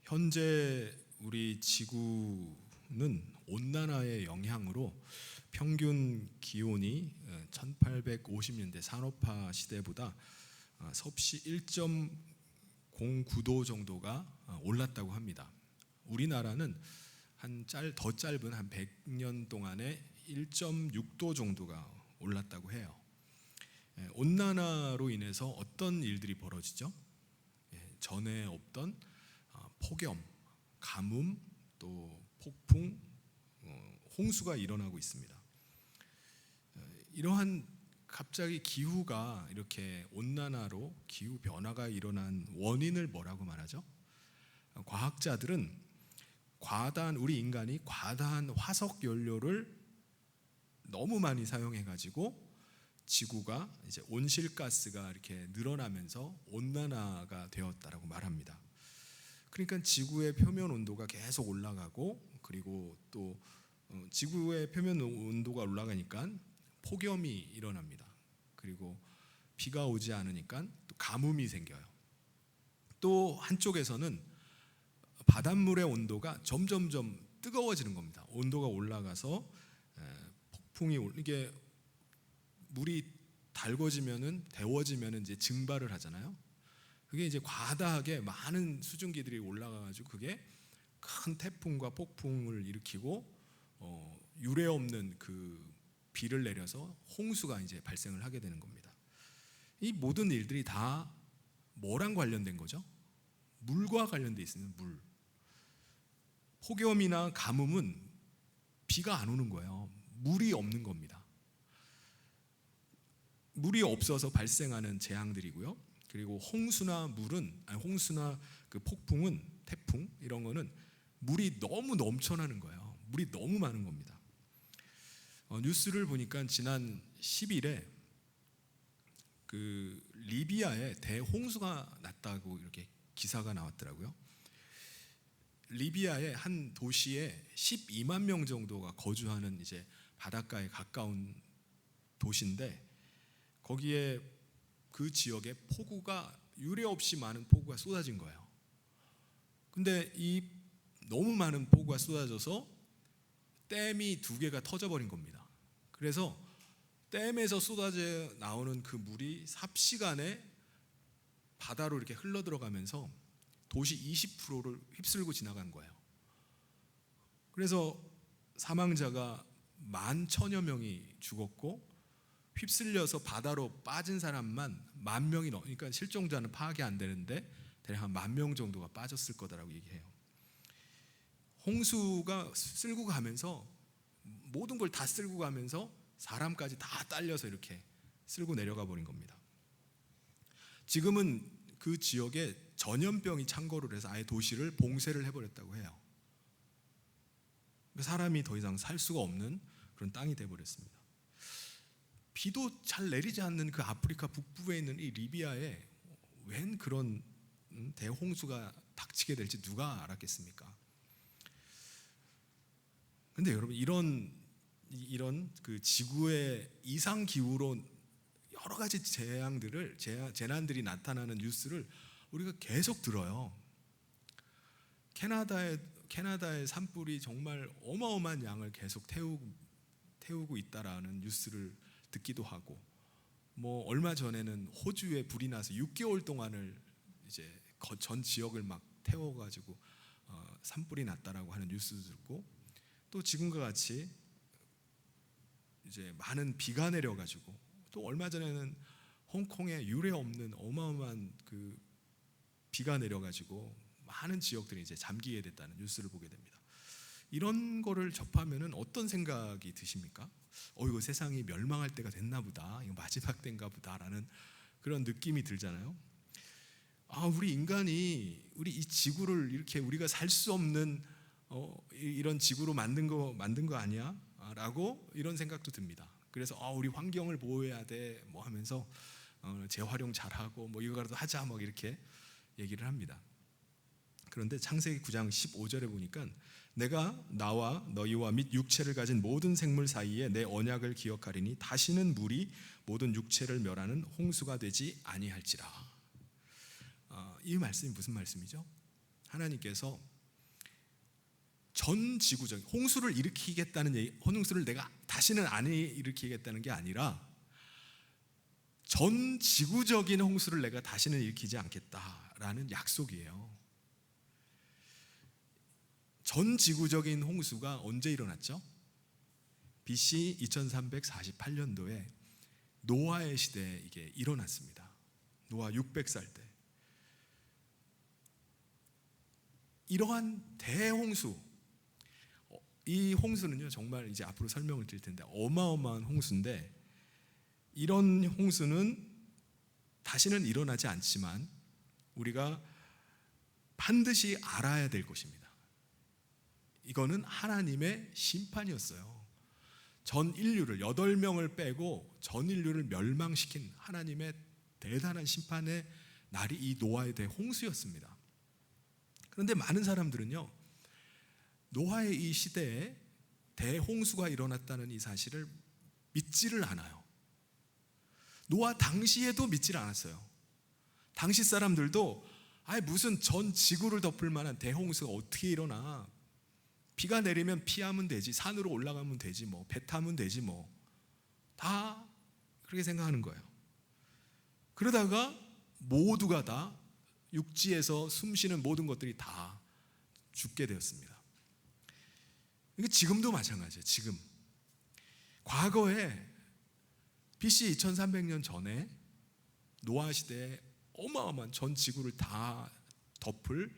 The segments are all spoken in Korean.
현재 우리 지구는 온난화의 영향으로 평균 기온이 1850년대 산업화 시대보다 섭씨 1.09도 정도가 올랐다고 합니다. 우리나라는 더 짧은 한 100년 동안에 1.6도 정도가 올랐다고 해요. 온난화로 인해서 어떤 일들이 벌어지죠? 전에 없던 폭염, 가뭄, 또 폭풍, 홍수가 일어나고 있습니다. 이러한 갑자기 기후가 이렇게 온난화로 기후 변화가 일어난 원인을 뭐라고 말하죠? 과학자들은 우리 인간이 과다한 화석 연료를 너무 많이 사용해 가지고 지구가 이제 온실가스가 이렇게 늘어나면서 온난화가 되었다라고 말합니다. 그러니까 지구의 표면 온도가 계속 올라가고, 그리고 또 지구의 표면 온도가 올라가니까 폭염이 일어납니다. 그리고 비가 오지 않으니까 또 가뭄이 생겨요. 또 한쪽에서는 바닷물의 온도가 점점점 뜨거워지는 겁니다. 온도가 올라가서 이게 물이 데워지면은 이제 증발을 하잖아요. 그게 이제 과다하게 많은 수증기들이 올라가가지고 그게 큰 태풍과 폭풍을 일으키고 유례 없는 그 비를 내려서 홍수가 이제 발생을 하게 되는 겁니다. 이 모든 일들이 다 뭐랑 관련된 거죠? 물과 관련돼 있습니다. 물. 폭염이나 가뭄은 비가 안 오는 거예요. 물이 없는 겁니다. 물이 없어서 발생하는 재앙들이고요. 그리고 홍수나 그 폭풍은, 태풍 이런 거는 물이 너무 넘쳐나는 거예요. 물이 너무 많은 겁니다. 뉴스를 보니까 지난 10일에 그 리비아에 대홍수가 났다고 이렇게 기사가 나왔더라고요. 리비아의 한 도시에 12만 명 정도가 거주하는 이제 바닷가에 가까운 도시인데, 거기에 그 지역에 유례 없이 많은 폭우가 쏟아진 거예요. 근데 이 너무 많은 폭우가 쏟아져서 댐이 2개가 터져버린 겁니다. 그래서 댐에서 쏟아져 나오는 그 물이 삽시간에 바다로 이렇게 흘러 들어가면서 도시 20%를 휩쓸고 지나간 거예요. 그래서 사망자가 11,000여 명이 죽었고, 휩쓸려서 바다로 빠진 사람만 10,000명이 그러니까 실종자는 파악이 안 되는데 대략 한 10,000명 정도가 빠졌을 거다라고 얘기해요. 홍수가 쓸고 가면서 모든 걸 다 쓸고 가면서 사람까지 다 딸려서 이렇게 쓸고 내려가 버린 겁니다. 지금은 그 지역에 전염병이 창궐을 해서 아예 도시를 봉쇄를 해버렸다고 해요. 사람이 더 이상 살 수가 없는 그런 땅이 돼버렸습니다. 비도 잘 내리지 않는 그 아프리카 북부에 있는 이 리비아에 웬 그런 대홍수가 닥치게 될지 누가 알았겠습니까? 근데 여러분, 이런 그 지구의 이상 기후로 여러 가지 재난들이 나타나는 뉴스를 우리가 계속 들어요. 캐나다의 산불이 정말 어마어마한 양을 계속 태우고 있다라는 뉴스를 듣기도 하고, 얼마 전에는 호주에 불이 나서 6개월 동안을 이제 전 지역을 막 태워가지고 산불이 났다라고 하는 뉴스도 듣고, 또 지금과 같이 이제 많은 비가 내려가지고, 또 얼마 전에는 홍콩에 유례 없는 어마어마한 그 비가 내려가지고 많은 지역들이 이제 잠기게 됐다는 뉴스를 보게 됩니다. 이런 거를 접하면은 어떤 생각이 드십니까? 이거 세상이 멸망할 때가 됐나 보다, 이거 마지막 때인가 보다라는 그런 느낌이 들잖아요. 우리 인간이 우리 이 지구를 이렇게 우리가 살 수 없는 이런 지구로 만든 거 아니야? 라고 이런 생각도 듭니다. 그래서 우리 환경을 보호해야 돼 하면서 재활용 잘하고 이거라도 하자 이렇게 얘기를 합니다. 그런데 창세기 9장 15절에 보니까 내가 나와 너희와 및 육체를 가진 모든 생물 사이에 내 언약을 기억하리니 다시는 물이 모든 육체를 멸하는 홍수가 되지 아니할지라. 이 말씀이 무슨 말씀이죠? 하나님께서 전 지구적 홍수를 일으키겠다는 얘기, 홍수를 내가 다시는 안 일으키겠다는 게 아니라 전 지구적인 홍수를 내가 다시는 일으키지 않겠다라는 약속이에요. 전 지구적인 홍수가 언제 일어났죠? BC 2348년도에 노아의 시대에 이게 일어났습니다. 노아 600살 때. 이러한 대홍수, 이 홍수는요 정말 이제 앞으로 설명을 드릴 텐데 어마어마한 홍수인데, 이런 홍수는 다시는 일어나지 않지만 우리가 반드시 알아야 될 것입니다. 이거는 하나님의 심판이었어요. 전 인류를 8명을 빼고 전 인류를 멸망시킨 하나님의 대단한 심판의 날이 이 노아의 대홍수였습니다. 그런데 많은 사람들은요 노아의 이 시대에 대홍수가 일어났다는 이 사실을 믿지를 않아요. 노아 당시에도 믿지를 않았어요. 당시 사람들도 무슨 전 지구를 덮을 만한 대홍수가 어떻게 일어나, 비가 내리면 피하면 되지, 산으로 올라가면 되지, 뭐 배 타면 되지, 뭐 다 그렇게 생각하는 거예요. 그러다가 모두가 다 육지에서 숨쉬는 모든 것들이 다 죽게 되었습니다. 이게 지금도 마찬가지예요. 지금 과거에 BC 2300년 전에 노아 시대에 어마어마한 전 지구를 다 덮을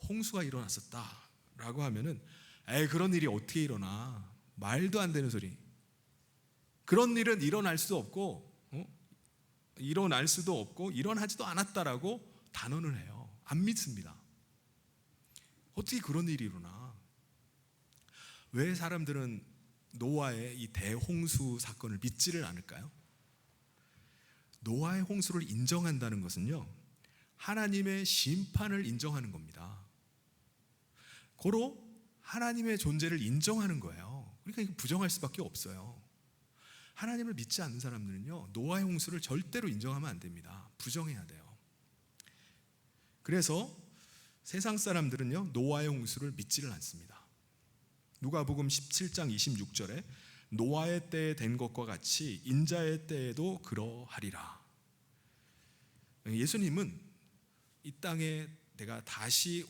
홍수가 일어났었다라고 하면은 그런 일이 어떻게 일어나, 말도 안 되는 소리, 그런 일은 일어날 수도 없고 일어나지도 않았다라고 단언을 해요. 안 믿습니다. 어떻게 그런 일이 일어나? 왜 사람들은 노아의 이 대홍수 사건을 믿지를 않을까요? 노아의 홍수를 인정한다는 것은요 하나님의 심판을 인정하는 겁니다. 고로 하나님의 존재를 인정하는 거예요. 그러니까 이거 부정할 수밖에 없어요. 하나님을 믿지 않는 사람들은요 노아의 홍수를 절대로 인정하면 안 됩니다. 부정해야 돼요. 그래서 세상 사람들은요 노아의 홍수를 믿지를 않습니다. 누가복음 17장 26절에 노아의 때에 된 것과 같이 인자의 때에도 그러하리라. 예수님은 이 땅에 내가 다시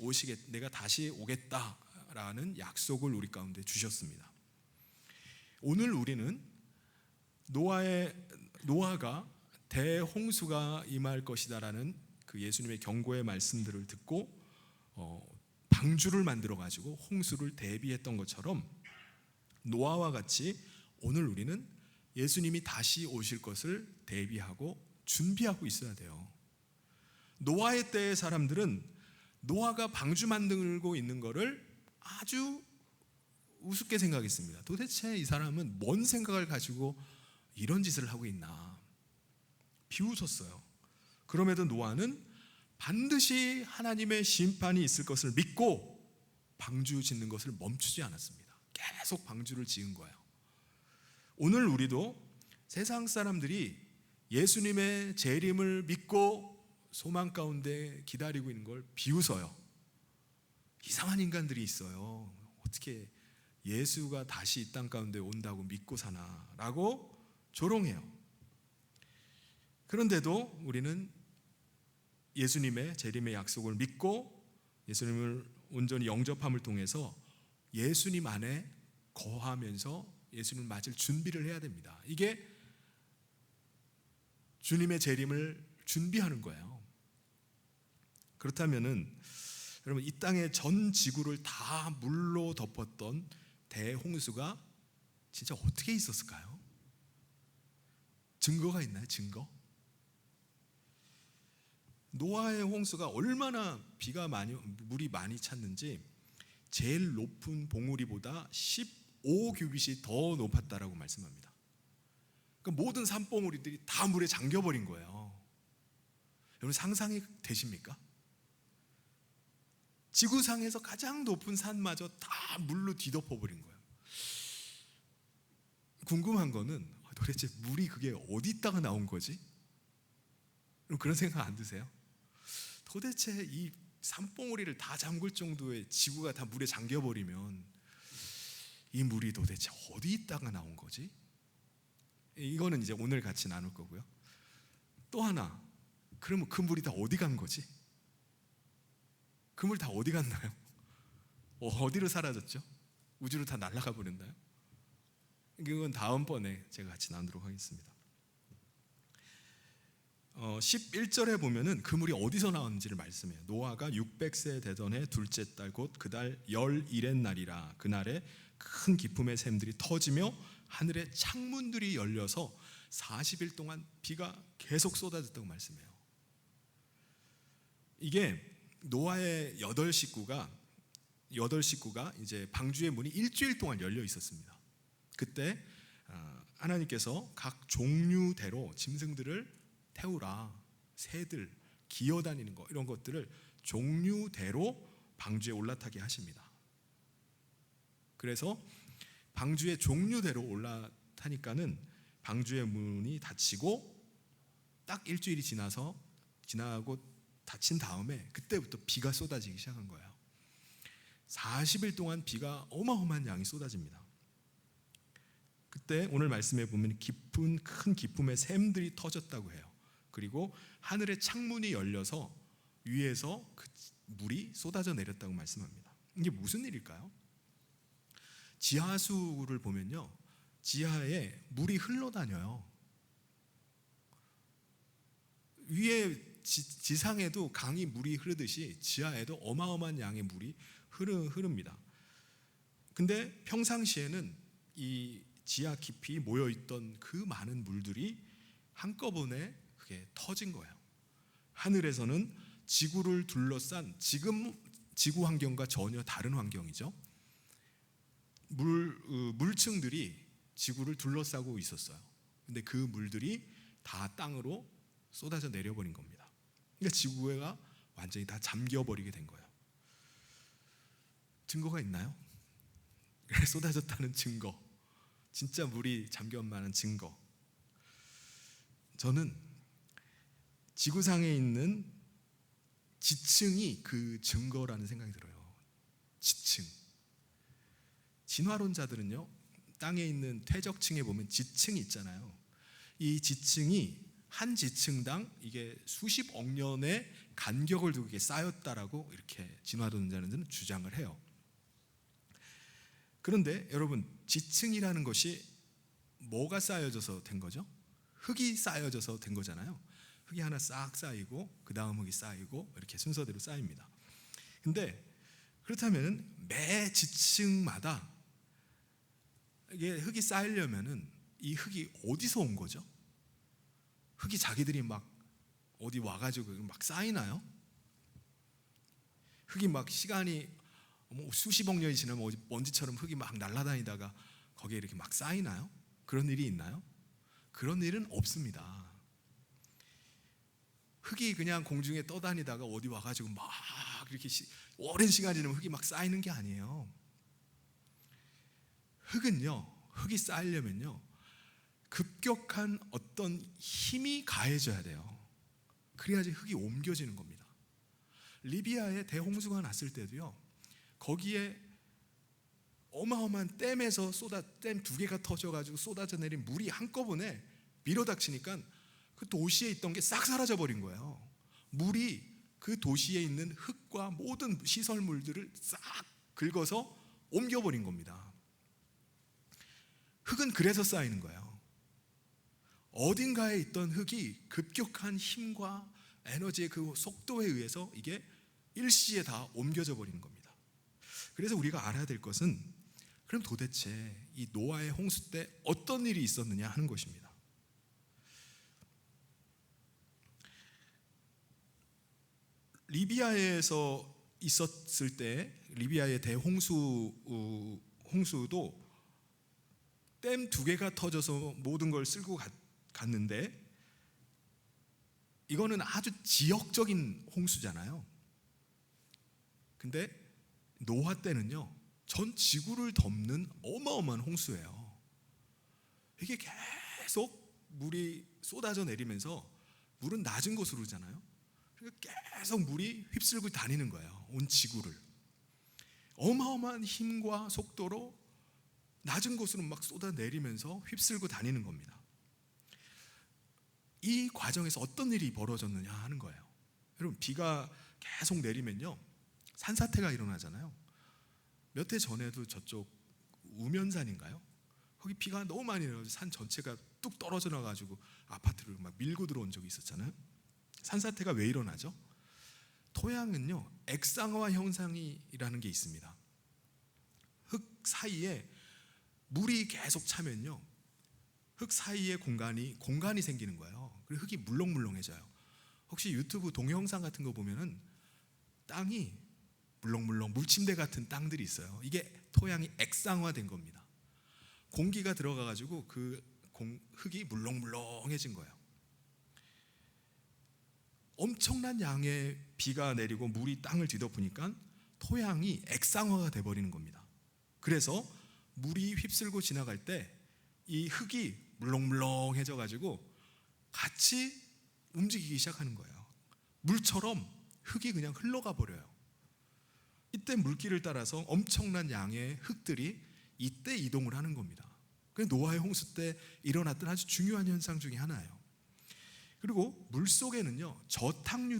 오겠다라는 약속을 우리 가운데 주셨습니다. 오늘 우리는 노아가 대홍수가 임할 것이다라는 그 예수님의 경고의 말씀들을 듣고 방주를 만들어 가지고 홍수를 대비했던 것처럼 노아와 같이 오늘 우리는 예수님이 다시 오실 것을 대비하고 준비하고 있어야 돼요. 노아의 때의 사람들은 노아가 방주 만들고 있는 것을 아주 우습게 생각했습니다. 도대체 이 사람은 뭔 생각을 가지고 이런 짓을 하고 있나 비웃었어요. 그럼에도 노아는 반드시 하나님의 심판이 있을 것을 믿고 방주 짓는 것을 멈추지 않았습니다. 계속 방주를 지은 거예요. 오늘 우리도 세상 사람들이 예수님의 재림을 믿고 소망 가운데 기다리고 있는 걸 비웃어요. 이상한 인간들이 있어요. 어떻게 예수가 다시 이 땅 가운데 온다고 믿고 사나라고 조롱해요. 그런데도 우리는 예수님의 재림의 약속을 믿고 예수님을 온전히 영접함을 통해서 예수님 안에 거하면서 예수님을 맞을 준비를 해야 됩니다. 이게 주님의 재림을 준비하는 거예요. 그렇다면은 여러분 이 땅의 전 지구를 다 물로 덮었던 대홍수가 진짜 어떻게 있었을까요? 증거가 있나요? 증거? 노아의 홍수가 얼마나 물이 많이 찼는지 제일 높은 봉우리보다 15규빗이 더 높았다라고 말씀합니다. 그러니까 모든 산봉우리들이 다 물에 잠겨버린 거예요. 여러분 상상이 되십니까? 지구상에서 가장 높은 산마저 다 물로 뒤덮어버린 거예요. 궁금한 거는 도대체 물이 그게 어디다가 나온 거지? 그런 생각 안 드세요? 도대체 이 산봉우리를 다 잠글 정도의 지구가 다 물에 잠겨버리면 이 물이 도대체 어디 있다가 나온 거지? 이거는 이제 오늘 같이 나눌 거고요. 또 하나, 그러면 그 물이 다 어디 간 거지? 그 물 다 어디 갔나요? 어디로 사라졌죠? 우주로 다 날아가 버렸나요? 이건 다음번에 제가 같이 나누도록 하겠습니다. 11절에 보면은 그 물이 어디서 나왔는지를 말씀해요. 노아가 600세 되던 해 둘째 달 곧 그달 열일의 날이라. 그날에 큰 기쁨의 샘들이 터지며 하늘의 창문들이 열려서 40일 동안 비가 계속 쏟아졌다고 말씀해요. 이게 노아의 8식구가 이제 방주의 문이 일주일 동안 열려 있었습니다. 그때 하나님께서 각 종류대로 짐승들을 태우라, 새들, 기어다니는 거 이런 것들을 종류대로 방주에 올라타게 하십니다. 그래서 방주의 종류대로 올라타니까는 방주의 문이 닫히고 딱 일주일이 지나고 닫힌 다음에 그때부터 비가 쏟아지기 시작한 거예요. 40일 동안 비가 어마어마한 양이 쏟아집니다. 그때 오늘 말씀에 보면 큰 기쁨의 샘들이 터졌다고 해요. 그리고 하늘의 창문이 열려서 위에서 그 물이 쏟아져 내렸다고 말씀합니다. 이게 무슨 일일까요? 지하수를 보면요, 지하에 물이 흘러다녀요. 위에 지상에도 강이 물이 흐르듯이 지하에도 어마어마한 양의 물이 흐릅니다. 근데 평상시에는 이 지하 깊이 모여있던 그 많은 물들이 한꺼번에 그게 터진 거예요. 하늘에서는 지구를 둘러싼 지금 지구 환경과 전혀 다른 환경이죠. 물층들이 지구를 둘러싸고 있었어요. 근데 그 물들이 다 땅으로 쏟아져 내려버린 겁니다. 그러니까 지구가 완전히 다 잠겨버리게 된 거예요. 증거가 있나요? 쏟아졌다는 증거, 진짜 물이 잠겨만한 증거. 저는 지구상에 있는 지층이 그 증거라는 생각이 들어요. 지층. 진화론자들은요, 땅에 있는 퇴적층에 보면 지층이 있잖아요. 이 지층이 한 지층당 이게 수십억 년의 간격을 두고 이게 쌓였다라고 이렇게 진화론자들은 주장을 해요. 그런데 여러분, 지층이라는 것이 뭐가 쌓여져서 된 거죠? 흙이 쌓여져서 된 거잖아요. 흙이 하나 싹 쌓이고 그 다음 흙이 쌓이고 이렇게 순서대로 쌓입니다. 근데 그렇다면 매 지층마다 이게 흙이 쌓이려면은 이 흙이 어디서 온 거죠? 흙이 자기들이 막 어디 와가지고 막 쌓이나요? 흙이 막 시간이 수십억 년이 지나면 먼지처럼 흙이 막 날아다니다가 거기에 이렇게 막 쌓이나요? 그런 일이 있나요? 그런 일은 없습니다. 흙이 그냥 공중에 떠다니다가 어디 와가지고 막 이렇게 오랜 시간이 지나면 흙이 막 쌓이는 게 아니에요. 흙이 쌓이려면요, 급격한 어떤 힘이 가해져야 돼요. 그래야지 흙이 옮겨지는 겁니다. 리비아에 대홍수가 났을 때도요, 거기에 어마어마한 댐에서 댐 2개가 터져가지고 쏟아져 내린 물이 한꺼번에 밀어닥치니까 그 도시에 있던 게 싹 사라져 버린 거예요. 물이 그 도시에 있는 흙과 모든 시설물들을 싹 긁어서 옮겨버린 겁니다. 흙은 그래서 쌓이는 거예요. 어딘가에 있던 흙이 급격한 힘과 에너지의 그 속도에 의해서 이게 일시에 다 옮겨져 버리는 겁니다. 그래서 우리가 알아야 될 것은, 그럼 도대체 이 노아의 홍수 때 어떤 일이 있었느냐 하는 것입니다. 리비아에서 있었을 때, 리비아의 대홍수도 댐 2개가 터져서 모든 걸 쓸고 갔는데, 이거는 아주 지역적인 홍수잖아요. 근데 노아 때는요, 전 지구를 덮는 어마어마한 홍수예요. 이게 계속 물이 쏟아져 내리면서 물은 낮은 곳으로 오잖아요. 그러니까 계속 물이 휩쓸고 다니는 거예요. 온 지구를. 어마어마한 힘과 속도로 낮은 곳으로 막 쏟아내리면서 휩쓸고 다니는 겁니다. 이 과정에서 어떤 일이 벌어졌느냐 하는 거예요. 여러분, 비가 계속 내리면요, 산사태가 일어나잖아요. 몇 해 전에도 저쪽 우면산인가요? 거기 비가 너무 많이 내려서 산 전체가 뚝 떨어져 나가지고 아파트를 막 밀고 들어온 적이 있었잖아요. 산사태가 왜 일어나죠? 토양은요, 액상화 현상이라는 게 있습니다. 흙 사이에 물이 계속 차면요, 흙 사이에 공간이 생기는 거예요. 그리고 흙이 물렁물렁해져요. 혹시 유튜브 동영상 같은 거 보면은 땅이 물렁물렁 물침대 같은 땅들이 있어요. 이게 토양이 액상화된 겁니다. 공기가 들어가가지고 그 흙이 물렁물렁해진 거예요. 엄청난 양의 비가 내리고 물이 땅을 뒤덮으니까 토양이 액상화가 돼버리는 겁니다. 그래서 물이 휩쓸고 지나갈 때 이 흙이 물렁물렁해져 가지고 같이 움직이기 시작하는 거예요. 물처럼 흙이 그냥 흘러가 버려요. 이때 물길을 따라서 엄청난 양의 흙들이 이때 이동을 하는 겁니다. 그게 노아의 홍수 때 일어났던 아주 중요한 현상 중에 하나예요. 그리고 물 속에는요, 저탕류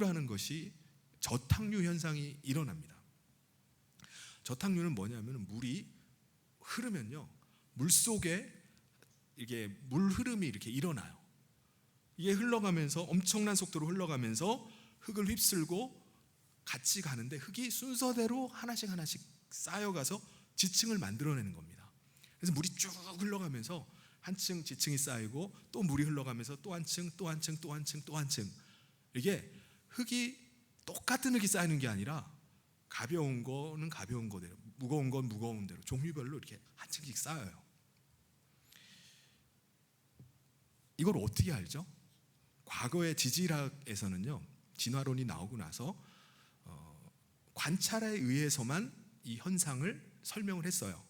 현상이 일어납니다. 저탕류는 뭐냐면 물이 흐르면요, 물 속에 이게 물 흐름이 이렇게 일어나요. 이게 흘러가면서 엄청난 속도로 흘러가면서 흙을 휩쓸고 같이 가는데 흙이 순서대로 하나씩 쌓여가서 지층을 만들어내는 겁니다. 그래서 물이 쭉 흘러가면서 한 층 지층이 쌓이고 또 물이 흘러가면서 또 한 층, 또 한 층, 또 한 층, 또 한 층. 이게 흙이 똑같은 흙이 쌓이는 게 아니라 가벼운 거는 가벼운 거대로, 무거운 건 무거운 대로 종류별로 이렇게 한 층씩 쌓여요. 이걸 어떻게 알죠? 과거의 지질학에서는요, 진화론이 나오고 나서 관찰에 의해서만 이 현상을 설명을 했어요.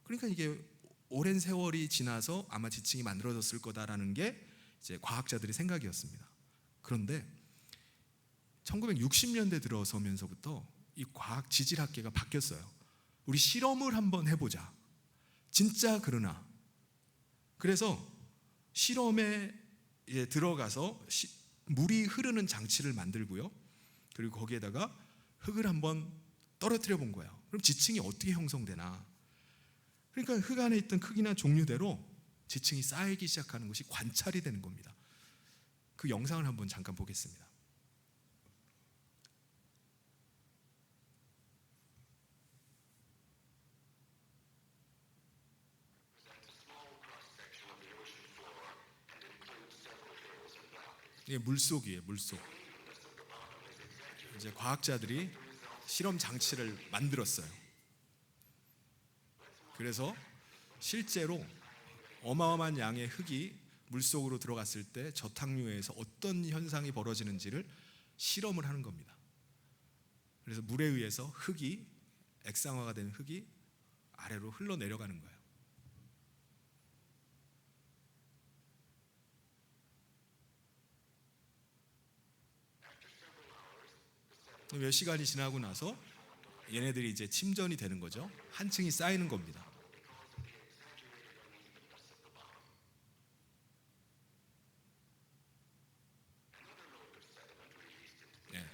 그러니까 이게 오랜 세월이 지나서 아마 지층이 만들어졌을 거다라는 게 이제 과학자들의 생각이었습니다. 그런데 1960년대 들어서면서부터 이 과학 지질학계가 바뀌었어요. 우리 실험을 한번 해보자. 진짜 그러나. 그래서 실험에 들어가서 물이 흐르는 장치를 만들고요. 그리고 거기에다가 흙을 한번 떨어뜨려 본 거예요. 그럼 지층이 어떻게 형성되나? 그러니까 흙 안에 있던 크기나 종류대로 지층이 쌓이기 시작하는 것이 관찰이 되는 겁니다. 그 영상을 한번 잠깐 보겠습니다. 이게 물속이에요, 물속. 이제 과학자들이 실험 장치를 만들었어요. 그래서 실제로 어마어마한 양의 흙이 물속으로 들어갔을 때 저탕류에서 어떤 현상이 벌어지는지를 실험을 하는 겁니다. 그래서 물에 의해서 흙이 액상화가 된 흙이 아래로 흘러내려가는 거예요. 몇 시간이 지나고 나서 얘네들이 이제 침전이 되는 거죠. 한 층이 쌓이는 겁니다.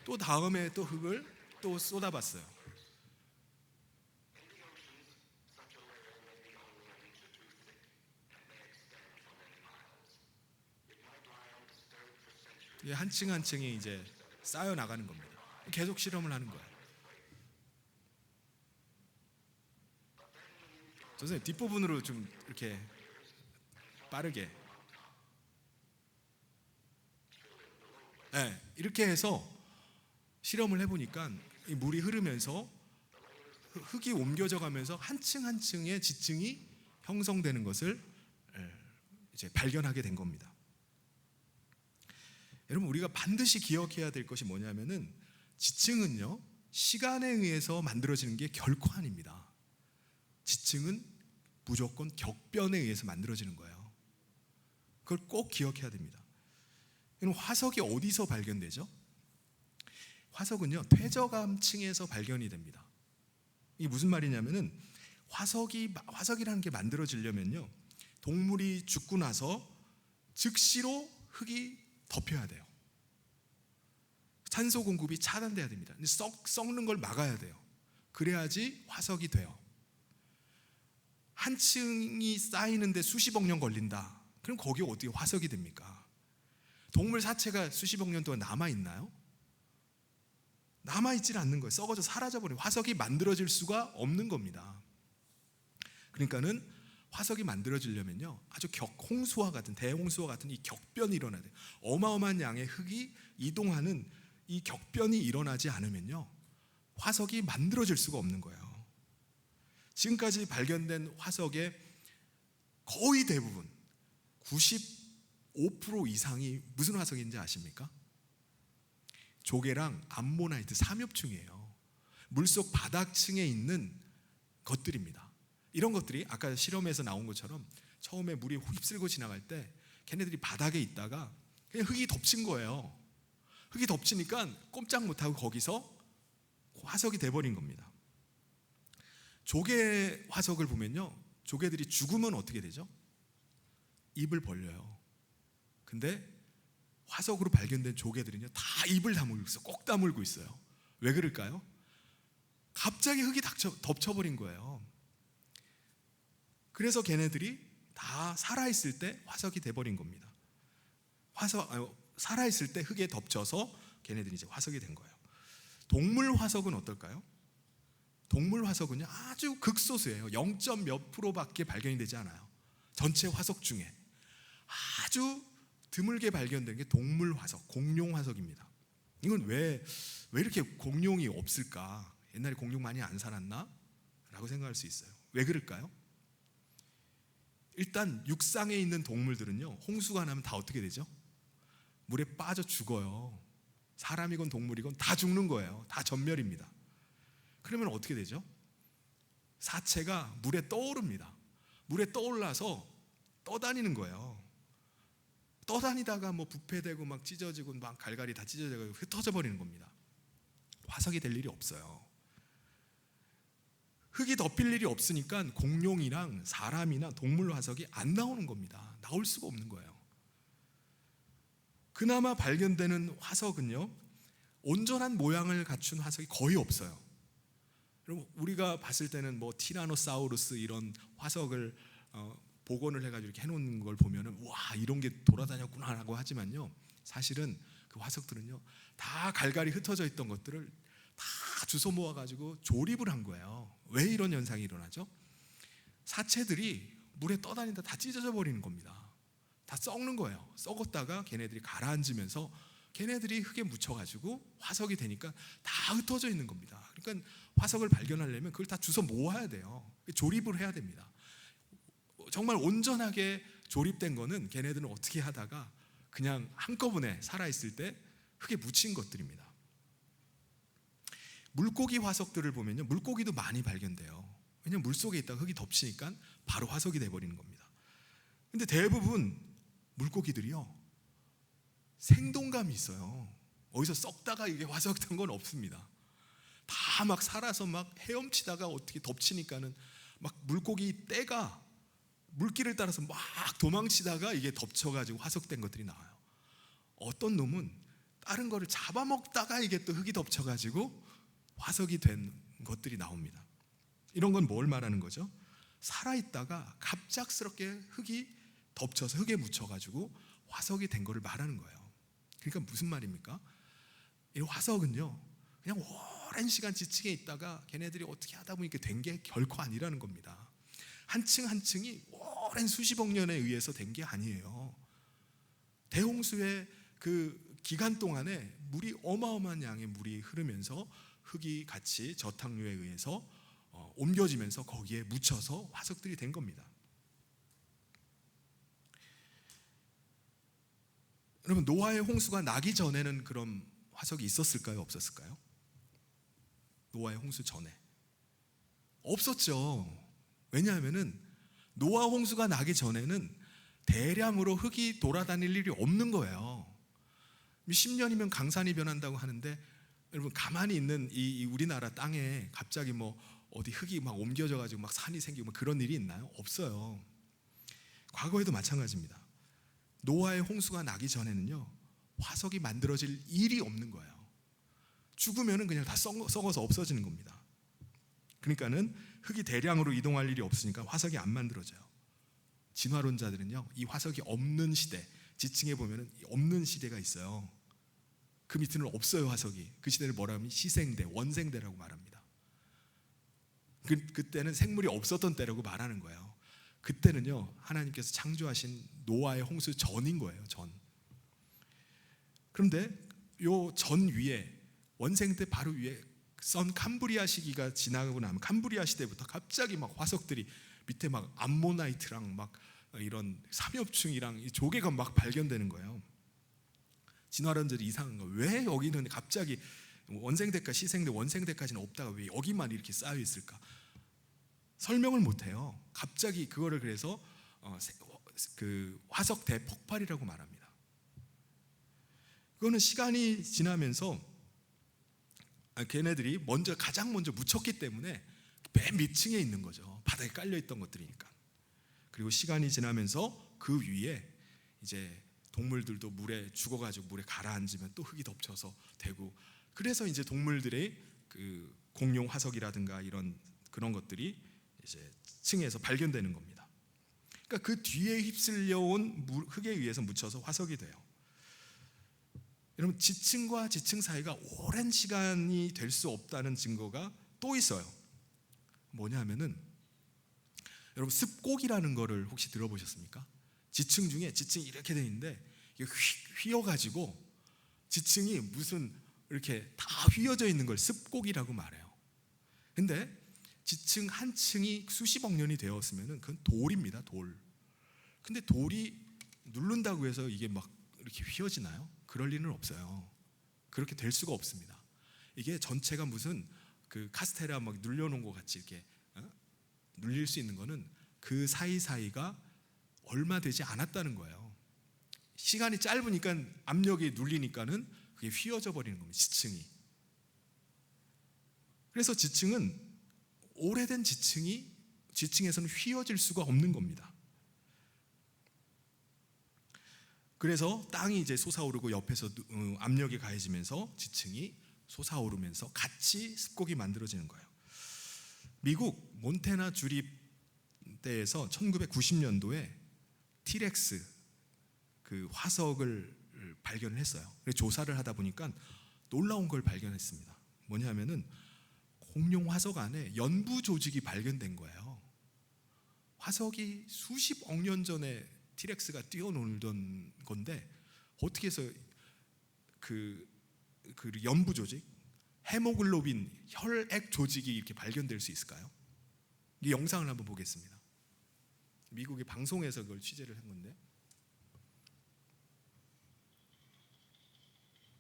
또 다음에 또 흙을 또 쏟아봤어요. 한 층 한 층이 이제 쌓여 나가는 겁니다. 계속 실험을 하는 거예요. 선생님 뒷부분으로 좀 이렇게 빠르게. 이렇게 해서 실험을 해보니까 이 물이 흐르면서 흙이 옮겨져 가면서 한 층 한 층의 지층이 형성되는 것을 이제 발견하게 된 겁니다. 여러분, 우리가 반드시 기억해야 될 것이 뭐냐면은 지층은요, 시간에 의해서 만들어지는 게 결코 아닙니다. 지층은 무조건 격변에 의해서 만들어지는 거예요. 그걸 꼭 기억해야 됩니다. 화석이 어디서 발견되죠? 화석은요 퇴적암층에서 발견이 됩니다. 이게 무슨 말이냐면은 화석이라는 게 만들어지려면요 동물이 죽고 나서 즉시로 흙이 덮여야 돼요. 산소 공급이 차단돼야 됩니다. 썩는 걸 막아야 돼요. 그래야지 화석이 돼요. 한 층이 쌓이는데 수십억 년 걸린다. 그럼 거기에 어떻게 화석이 됩니까? 동물 사체가 수십억 년 동안 남아있나요? 남아있질 않는 거예요. 썩어져 사라져버려요. 화석이 만들어질 수가 없는 겁니다. 그러니까는 화석이 만들어지려면요 아주 홍수와 같은 대홍수와 같은 이 격변이 일어나야 돼요. 어마어마한 양의 흙이 이동하는 이 격변이 일어나지 않으면요 화석이 만들어질 수가 없는 거예요. 지금까지 발견된 화석의 거의 대부분 95% 이상이 무슨 화석인지 아십니까? 조개랑 암모나이트 삼엽충이에요. 물속 바닥층에 있는 것들입니다. 이런 것들이 아까 실험에서 나온 것처럼 처음에 물이 휩쓸고 지나갈 때 걔네들이 바닥에 있다가 그냥 흙이 덮친 거예요. 흙이 덮치니까 꼼짝 못하고 거기서 화석이 돼버린 겁니다. 조개 화석을 보면요 조개들이 죽으면 어떻게 되죠? 입을 벌려요. 근데 화석으로 발견된 조개들은요 다 입을 다물고 있어요. 꼭 다물고 있어요. 왜 그럴까요? 갑자기 흙이 덮쳐버린 거예요. 그래서 걔네들이 다 살아있을 때 화석이 돼버린 겁니다. 살아있을 때 흙에 덮쳐서 걔네들이 이제 화석이 된 거예요. 동물 화석은 어떨까요? 동물 화석은요 아주 극소수예요. 0. 몇 프로밖에 발견이 되지 않아요. 전체 화석 중에 아주 드물게 발견된 게 동물 화석, 공룡 화석입니다. 이건 왜 이렇게 공룡이 없을까? 옛날에 공룡 많이 안 살았나? 라고 생각할 수 있어요. 왜 그럴까요? 일단 육상에 있는 동물들은요 홍수가 나면 다 어떻게 되죠? 물에 빠져 죽어요. 사람이건 동물이건 다 죽는 거예요. 다 전멸입니다. 그러면 어떻게 되죠? 사체가 물에 떠오릅니다. 물에 떠올라서 떠다니는 거예요. 떠다니다가 뭐 부패되고 막 찢어지고 막 갈갈이 다 찢어지고 흩어져 버리는 겁니다. 화석이 될 일이 없어요. 흙이 덮일 일이 없으니까 공룡이랑 사람이나 동물 화석이 안 나오는 겁니다. 나올 수가 없는 거예요. 그나마 발견되는 화석은요 온전한 모양을 갖춘 화석이 거의 없어요. 그럼 우리가 봤을 때는 뭐 티라노사우루스 이런 화석을 복원을 해가지고 이렇게 해놓은 걸 보면은 와 이런 게 돌아다녔구나라고 하지만요 사실은 그 화석들은요 다 갈갈이 흩어져 있던 것들을 다 주워 모아가지고 조립을 한 거예요. 왜 이런 현상이 일어나죠? 사체들이 물에 떠다니다 다 찢어져 버리는 겁니다. 다 썩는 거예요. 썩었다가 걔네들이 가라앉으면서 걔네들이 흙에 묻혀가지고 화석이 되니까 다 흩어져 있는 겁니다. 그러니까 화석을 발견하려면 그걸 다 주워 모아야 돼요. 조립을 해야 됩니다. 정말 온전하게 조립된 거는 걔네들은 어떻게 하다가 그냥 한꺼번에 살아있을 때 흙에 묻힌 것들입니다. 물고기 화석들을 보면요 물고기도 많이 발견돼요. 왜냐하면 물속에 있다가 흙이 덮치니까 바로 화석이 돼버리는 겁니다. 근데 대부분 물고기들이요 생동감이 있어요. 어디서 썩다가 이게 화석된 건 없습니다. 다 막 살아서 막 헤엄치다가 어떻게 덮치니까는 막 물고기 떼가 물길을 따라서 막 도망치다가 이게 덮쳐가지고 화석된 것들이 나와요. 어떤 놈은 다른 거를 잡아먹다가 이게 또 흙이 덮쳐가지고 화석이 된 것들이 나옵니다. 이런 건 뭘 말하는 거죠? 살아있다가 갑작스럽게 흙이 덮쳐서 흙에 묻혀가지고 화석이 된 거를 말하는 거예요. 그러니까 무슨 말입니까? 이 화석은요 그냥 오랜 시간 지층에 있다가 걔네들이 어떻게 하다 보니까 된 게 결코 아니라는 겁니다. 한 층 한 층이 오랜 수십억 년에 의해서 된 게 아니에요. 대홍수의 그 기간 동안에 물이 어마어마한 양의 물이 흐르면서 흙이 같이 저탕류에 의해서 옮겨지면서 거기에 묻혀서 화석들이 된 겁니다. 여러분 노아의 홍수가 나기 전에는 그럼 화석이 있었을까요? 없었을까요? 노아의 홍수 전에 없었죠. 왜냐하면은 노아 홍수가 나기 전에는 대량으로 흙이 돌아다닐 일이 없는 거예요. 10년이면 강산이 변한다고 하는데 여러분 가만히 있는 이 우리나라 땅에 갑자기 뭐 어디 흙이 막 옮겨져 가지고 막 산이 생기고 막 그런 일이 있나요? 없어요. 과거에도 마찬가지입니다. 노아의 홍수가 나기 전에는요, 화석이 만들어질 일이 없는 거예요. 죽으면은 그냥 다 썩어서 없어지는 겁니다. 그러니까는 흙이 대량으로 이동할 일이 없으니까 화석이 안 만들어져요. 진화론자들은요, 이 화석이 없는 시대, 지층에 보면은 없는 시대가 있어요. 그 밑에는 없어요, 화석이. 그 시대를 뭐라 하면 시생대, 원생대라고 말합니다. 그때는 생물이 없었던 때라고 말하는 거예요. 그때는요, 하나님께서 창조하신 노아의 홍수 전인 거예요, 전. 그런데 요 전 위에, 원생대 바로 위에 선 캄브리아 시기가 지나가고 나면 캄브리아 시대부터 갑자기 막 화석들이 밑에 막 암모나이트랑 막 이런 삼엽충이랑 조개가 막 발견되는 거예요. 진화론자들이 이상한 거, 왜 여기는 갑자기 원생대까 시생대, 원생대까지는 없다가 왜 여기만 이렇게 쌓여 있을까? 설명을 못해요. 갑자기 그거를 그래서 그 화석 대폭발이라고 말합니다. 그거는 시간이 지나면서 걔네들이 가장 먼저 묻혔기 때문에 맨 밑층에 있는 거죠. 바닥에 깔려 있던 것들이니까. 그리고 시간이 지나면서 그 위에 이제 동물들도 물에 죽어가지고 물에 가라앉으면 또 흙이 덮쳐서 되고, 그래서 이제 동물들의 그 공룡 화석이라든가 이런 그런 것들이 이제 층에서 발견되는 겁니다. 그러니까 그 뒤에 휩쓸려온 흙에 의해서 묻혀서 화석이 돼요. 여러분, 지층과 지층 사이가 오랜 시간이 될 수 없다는 증거가 또 있어요. 뭐냐면은 여러분, 습곡이라는 거를 혹시 들어보셨습니까? 지층 중에 지층이 이렇게 돼 있는데 이게 휘어가지고 지층이 무슨 이렇게 다 휘어져 있는 걸 습곡이라고 말해요. 근데 지층 한 층이 수십억 년이 되었으면은 그건 돌입니다, 돌. 근데 돌이 누른다고 해서 이게 막 이렇게 휘어지나요? 그럴 리는 없어요. 그렇게 될 수가 없습니다. 이게 전체가 무슨 그 카스테라 막 눌려놓은 것 같이 이렇게 눌릴 수 있는 거는 그 사이사이가 얼마 되지 않았다는 거예요. 시간이 짧으니까 압력이 눌리니까는 그게 휘어져 버리는 겁니다, 지층이. 그래서 지층은 오래된 지층에서는 휘어질 수가 없는 겁니다. 그래서 땅이 이제 솟아오르고 옆에서 압력이 가해지면서 지층이 솟아오르면서 같이 습곡이 만들어지는 거예요. 미국 몬태나 주립대에서 1990년도에 티렉스 그 화석을 발견을 했어요. 조사를 하다 보니까 놀라운 걸 발견했습니다. 뭐냐면은 공룡 화석 안에 연부 조직이 발견된 거예요. 화석이 수십억 년 전에 티렉스가 뛰어놀던 건데 어떻게 해서 그 연부 조직, 헤모글로빈, 혈액 조직이 이렇게 발견될 수 있을까요? 이 영상을 한번 보겠습니다. 미국의 방송에서 그걸 취재를 한 건데.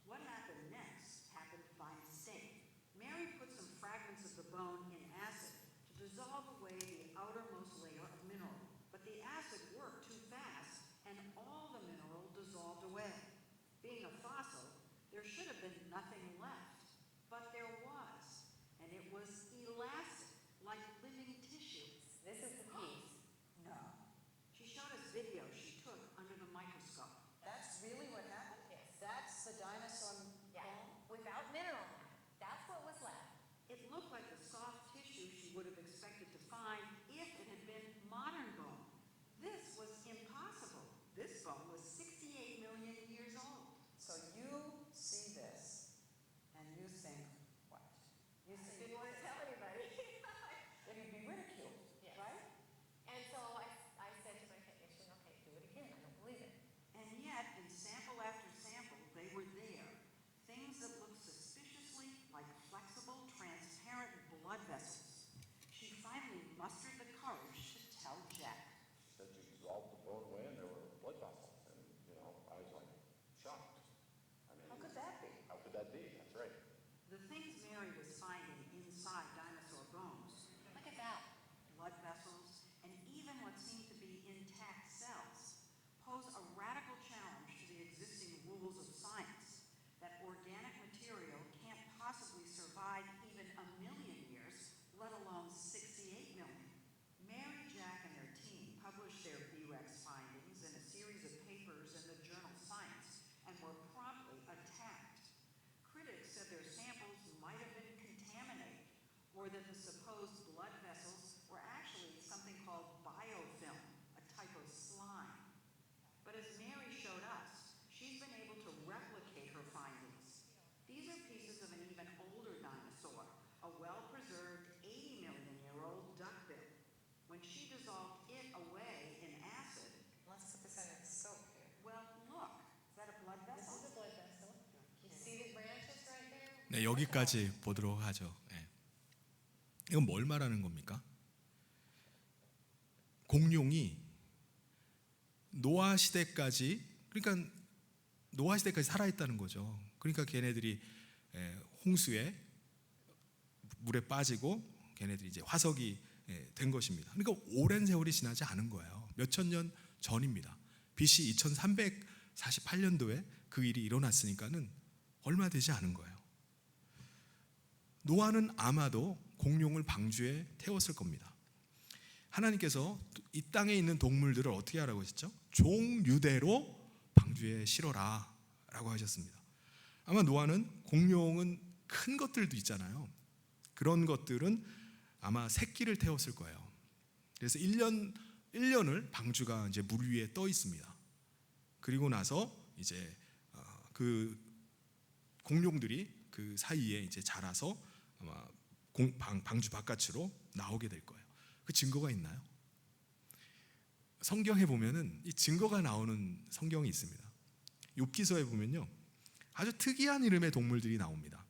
What happened next happened by mistake. Mary put some fragments of the bone in acid to dissolve away the outermost layer of mineral. But the acid worked too fast and all the mineral dissolved away. Being a fossil, there should have been nothing left. But there was, and it was elastic, like living tissue. This is the piece. No. She showed us video she took under the microscope. That's really what happened? Yes. That's the dinosaur Yeah, bone? without mineral matter. That's what was left. It looked like the soft tissue she would have expected to find if it had been modern bone. This was impossible. This bone was 68 million years old. So you see this, and or that the supposed blood vessels were actually something called biofilm, a type of slime. But as Mary showed us, she's been able to replicate her findings. These are pieces of an even older dinosaur, a well-preserved 80-million-year-old duckbill. When she dissolved it away in acid, Let's put this in, it's so cute. well, look, is that a blood This vessel? is a blood vessel. You see the branches right there? 네, 여기까지 보도록 하죠. 예. 이건 뭘 말하는 겁니까? 공룡이 노아 시대까지, 그러니까 노아 시대까지 살아있다는 거죠. 그러니까 걔네들이 홍수에 물에 빠지고 걔네들이 이제 화석이 된 것입니다. 그러니까 오랜 세월이 지나지 않은 거예요. 몇천 년 전입니다. BC 2348년도에 그 일이 일어났으니까는 얼마 되지 않은 거예요. 노아는 아마도 공룡을 방주에 태웠을 겁니다. 하나님께서 이 땅에 있는 동물들을 어떻게 하라고 하셨죠? 종류대로 방주에 실어라 라고 하셨습니다. 아마 노아는 공룡은 큰 것들도 있잖아요. 그런 것들은 아마 새끼를 태웠을 거예요. 그래서 1년을 방주가 이제 물 위에 떠 있습니다. 그리고 나서 이제 그 공룡들이 그 사이에 이제 자라서 아마 방주 바깥으로 나오게 될 거예요. 그 증거가 있나요? 성경에 보면은 이 증거가 나오는 성경이 있습니다. 욥기서에 보면요, 아주 특이한 이름의 동물들이 나옵니다.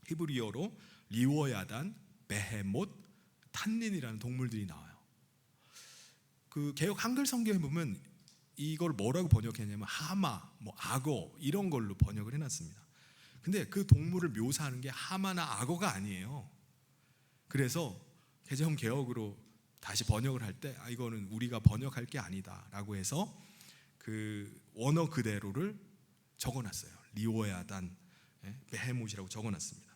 히브리어로 리워야단, 베헤못, 탄닌이라는 동물들이 나와요. 그 개역 한글 성경에 보면 이걸 뭐라고 번역했냐면 하마, 뭐 악어 이런 걸로 번역을 해놨습니다. 근데 그 동물을 묘사하는 게 하마나 악어가 아니에요. 그래서 개정 개역으로 다시 번역을 할 때 이거는 우리가 번역할 게 아니다라고 해서 그 원어 그대로를 적어놨어요. 리오야단, 베헤못이라고 적어놨습니다.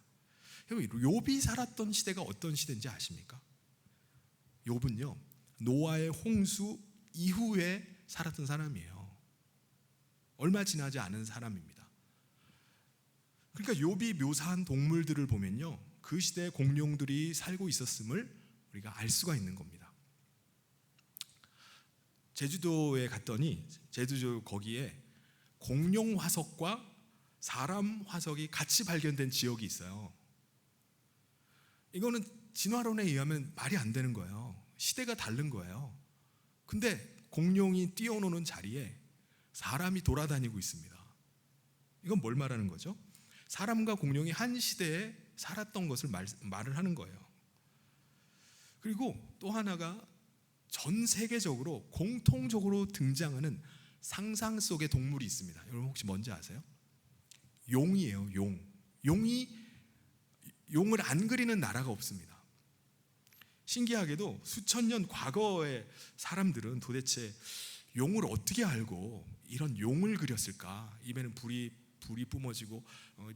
욥이 살았던 시대가 어떤 시대인지 아십니까? 욥은요, 노아의 홍수 이후에 살았던 사람이에요. 얼마 지나지 않은 사람입니다. 그러니까 욥이 묘사한 동물들을 보면요, 그 시대에 공룡들이 살고 있었음을 우리가 알 수가 있는 겁니다. 제주도에 갔더니 제주도 거기에 공룡 화석과 사람 화석이 같이 발견된 지역이 있어요. 이거는 진화론에 의하면 말이 안 되는 거예요. 시대가 다른 거예요. 근데 공룡이 뛰어노는 자리에 사람이 돌아다니고 있습니다. 이건 뭘 말하는 거죠? 사람과 공룡이 한 시대에 살았던 것을 말을 하는 거예요. 그리고 또 하나가 전 세계적으로 공통적으로 등장하는 상상 속의 동물이 있습니다. 여러분 혹시 뭔지 아세요? 용이에요. 용을 안 그리는 나라가 없습니다. 신기하게도 수천 년 과거의 사람들은 도대체 용을 어떻게 알고 이런 용을 그렸을까? 입에는 불이 뿜어지고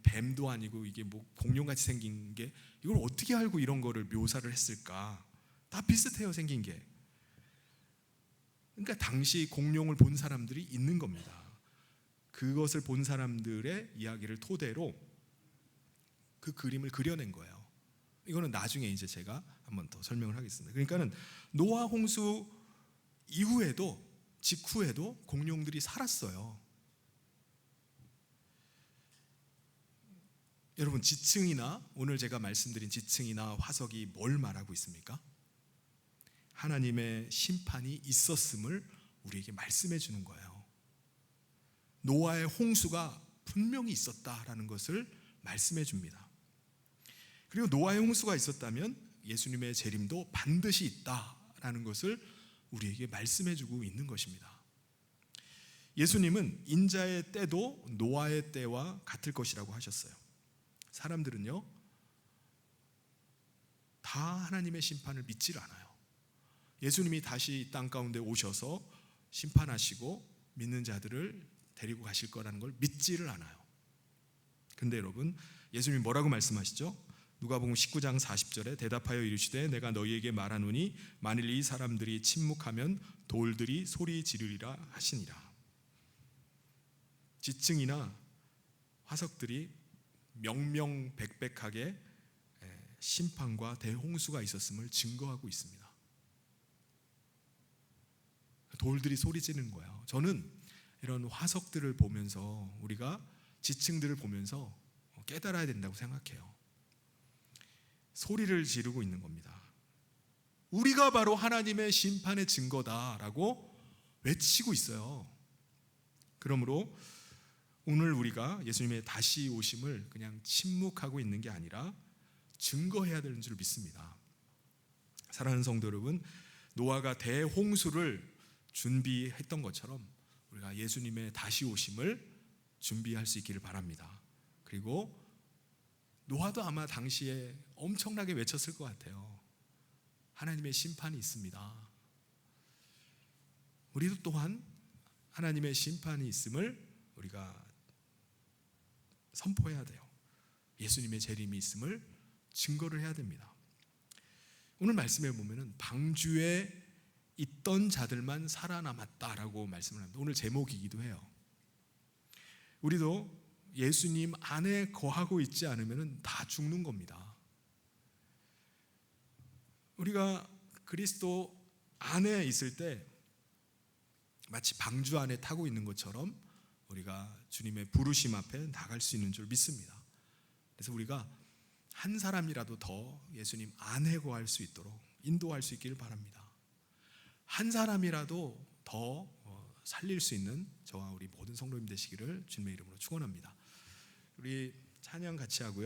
뱀도 아니고 이게 뭐 공룡같이 생긴 게 이걸 어떻게 알고 이런 거를 묘사를 했을까? 다 비슷해요, 생긴 게. 그러니까 당시 공룡을 본 사람들이 있는 겁니다. 그것을 본 사람들의 이야기를 토대로 그 그림을 그려낸 거예요. 이거는 나중에 이제 제가 한번 더 설명을 하겠습니다. 그러니까는 노아 홍수 이후에도 직후에도 공룡들이 살았어요. 여러분, 지층이나 오늘 제가 말씀드린 지층이나 화석이 뭘 말하고 있습니까? 하나님의 심판이 있었음을 우리에게 말씀해 주는 거예요. 노아의 홍수가 분명히 있었다라는 것을 말씀해 줍니다. 그리고 노아의 홍수가 있었다면 예수님의 재림도 반드시 있다라는 것을 우리에게 말씀해 주고 있는 것입니다. 예수님은 인자의 때도 노아의 때와 같을 것이라고 하셨어요. 사람들은요, 다 하나님의 심판을 믿질 않아요. 예수님이 다시 땅 가운데 오셔서 심판하시고 믿는 자들을 데리고 가실 거라는 걸 믿지를 않아요. 근데 여러분, 예수님이 뭐라고 말씀하시죠? 누가복음 19장 40절에 대답하여 이르시되 내가 너희에게 말하노니 만일 이 사람들이 침묵하면 돌들이 소리 지르리라 하시니라. 지층이나 화석들이 명명백백하게 심판과 대홍수가 있었음을 증거하고 있습니다. 돌들이 소리 지르는 거예요. 저는 이런 화석들을 보면서 우리가 지층들을 보면서 깨달아야 된다고 생각해요. 소리를 지르고 있는 겁니다. 우리가 바로 하나님의 심판의 증거다라고 외치고 있어요. 그러므로 오늘 우리가 예수님의 다시 오심을 그냥 침묵하고 있는 게 아니라 증거해야 되는 줄 믿습니다. 사랑하는 성도 여러분, 노아가 대홍수를 준비했던 것처럼 우리가 예수님의 다시 오심을 준비할 수 있기를 바랍니다. 그리고 노아도 아마 당시에 엄청나게 외쳤을 것 같아요. 하나님의 심판이 있습니다. 우리도 또한 하나님의 심판이 있음을 우리가 선포해야 돼요. 예수님의 재림이 있음을 증거를 해야 됩니다. 오늘 말씀에 보면은 방주에 있던 자들만 살아남았다라고 말씀을 합니다. 오늘 제목이기도 해요. 우리도 예수님 안에 거하고 있지 않으면 다 죽는 겁니다. 우리가 그리스도 안에 있을 때 마치 방주 안에 타고 있는 것처럼 우리가 주님의 부르심 앞에 나갈 수 있는 줄 믿습니다. 그래서 우리가 한 사람이라도 더 예수님 안에 거할 수 있도록 인도할 수 있기를 바랍니다. 한 사람이라도 더 살릴 수 있는 저와 우리 모든 성도님 되시기를 주님의 이름으로 축원합니다. 우리 찬양 같이 하고요.